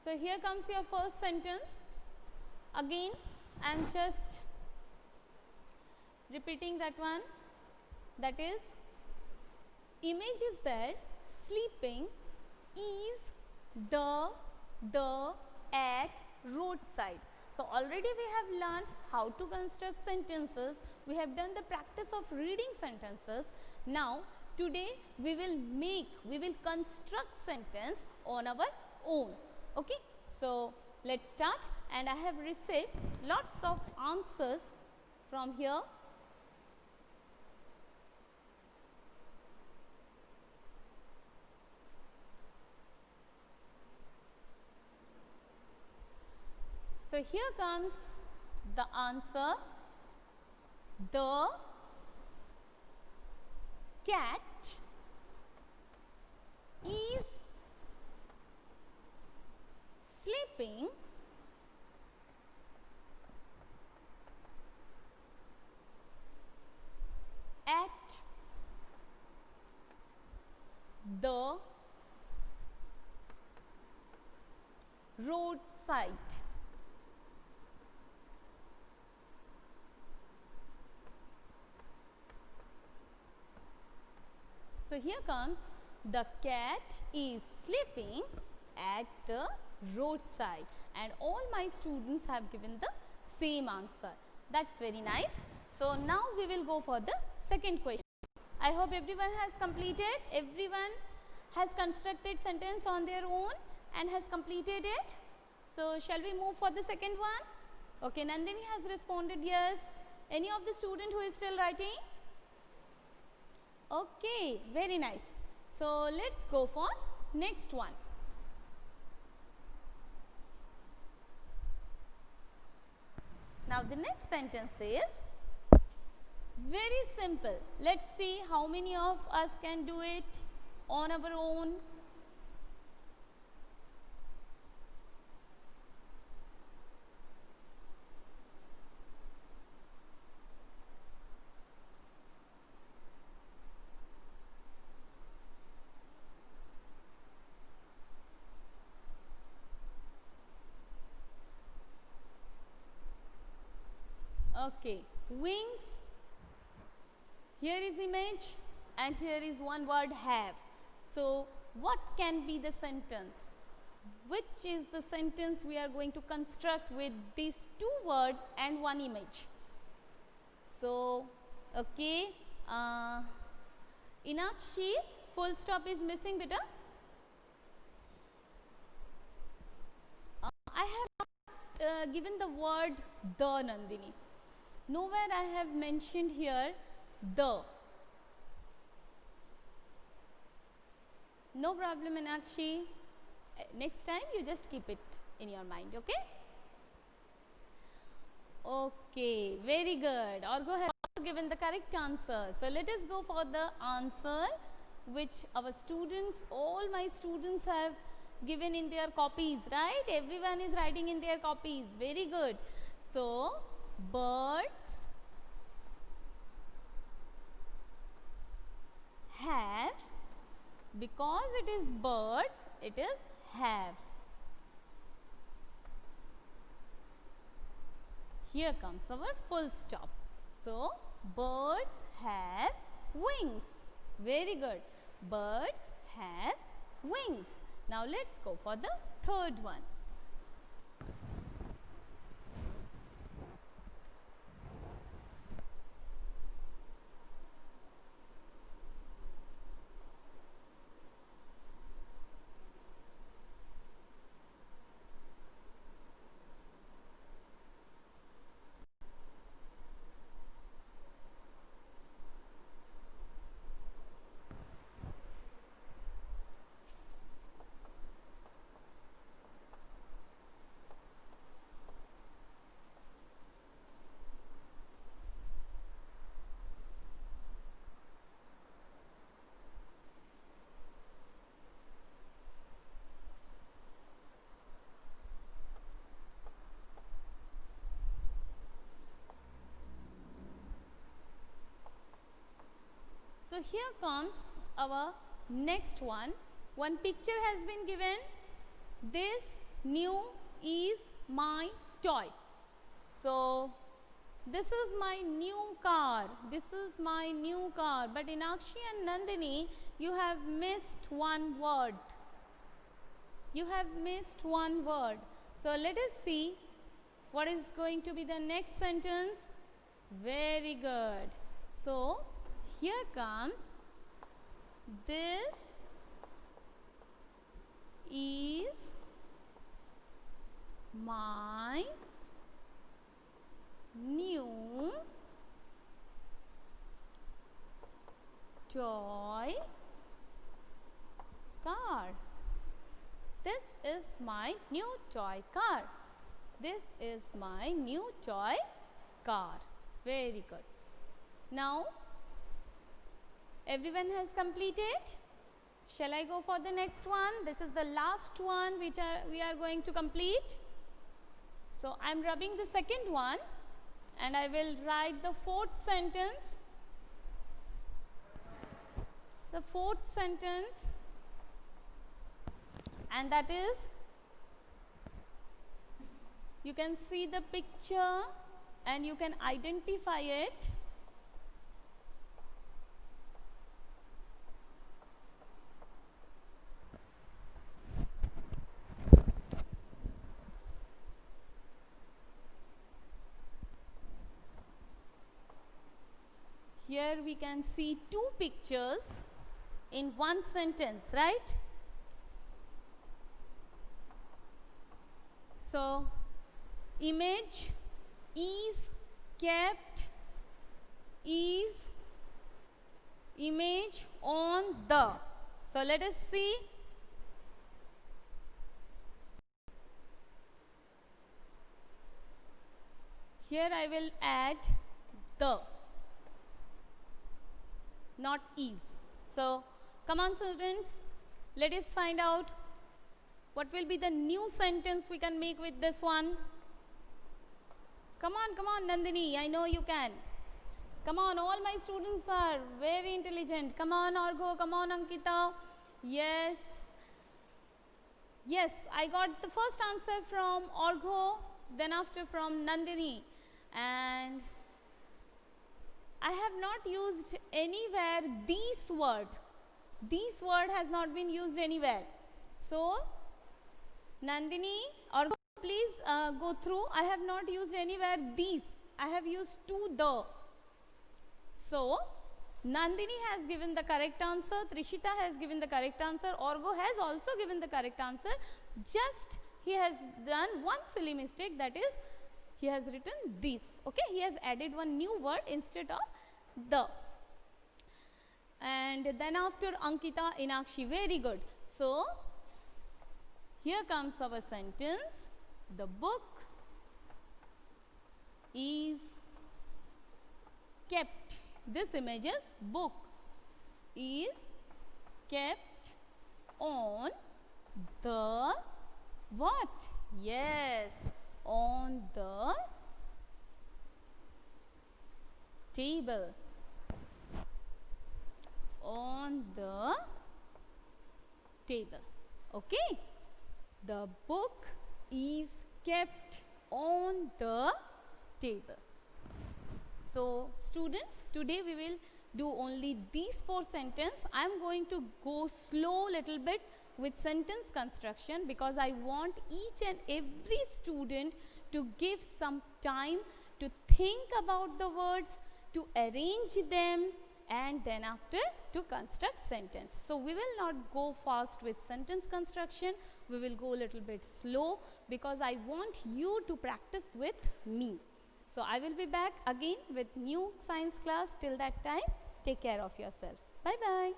So here comes your first sentence. Again, I am just repeating that one. That is, image is there, sleeping is the, at, roadside. So already we have learned how to construct sentences. We have done the practice of reading sentences. Now today we will construct sentence on our own. Okay. So let's start, and I have received lots of answers from here. So here comes the answer. The cat is sleeping at the roadside. So here comes, the cat is sleeping at the roadside, and all my students have given the same answer. That's very nice. So now we will go for the second question. I hope everyone has completed, everyone has constructed sentence on their own and has completed it. So shall we move for the second one? Okay, Nandini has responded yes. Any of the student who is still writing? Okay, very nice. So let's go for next one. Now the next sentence is very simple. Let's see how many of us can do it on our own. Okay, wings. Here is image and here is one word have. So what can be the sentence? Which is the sentence we are going to construct with these two words and one image? So, okay, Inakshi, full stop is missing, beta. I have not given the word the, Nandini. Nowhere I have mentioned here the. No problem, Inakshi. Next time you just keep it in your mind, okay? Okay, very good. Orgo has also given the correct answer. So let us go for the answer which our students, all my students have given in their copies, right? Everyone is writing in their copies. Very good. So birds have, because it is birds, it is have. Here comes our full stop. So birds have wings. Very good. Birds have wings. Now let's go for the third one. So here comes our next one. One picture has been given. This new is my toy. So this is my new car. This is my new car. But Inakshi and Nandini, you have missed one word. You have missed one word. So let us see what is going to be the next sentence. Very good. So here comes, this is my new toy car. This is my new toy car. This is my new toy car. Very good. Now, everyone has completed. Shall I go for the next one? This is the last one which we are going to complete. So, I am rubbing the second one and I will write the fourth sentence. The fourth sentence, and that is, you can see the picture and you can identify it. Here we can see two pictures in one sentence, right? So, image is kept, is image on the. So, let us see. Here I will add the, not is. So, come on students, let us find out what will be the new sentence we can make with this one. Come on Nandini, I know you can. Come on, all my students are very intelligent. Come on Argo, come on Ankita. Yes. Yes, I got the first answer from Argo, then after from Nandini. And I have not used anywhere this word. This word has not been used anywhere. So, Nandini, or please go through. I have not used anywhere these. I have used to the. So, Nandini has given the correct answer. Trishita has given the correct answer. Orgo has also given the correct answer. Just he has done one silly mistake, that is, he has written this. Okay, he has added one new word instead of the. And then after Ankita, Inakshi, very good. So, here comes our sentence. The book is kept. This image is book is kept on the what? Yes, on the table. On the table. Okay. The book is kept on the table. So, students, today we will do only these 4 sentences. I am going to go slow little bit with sentence construction because I want each and every student to give some time to think about the words, to arrange them, and then after to construct sentence. So, we will not go fast with sentence construction, we will go a little bit slow because I want you to practice with me. So, I will be back again with new science class. Till that time, take care of yourself. Bye bye.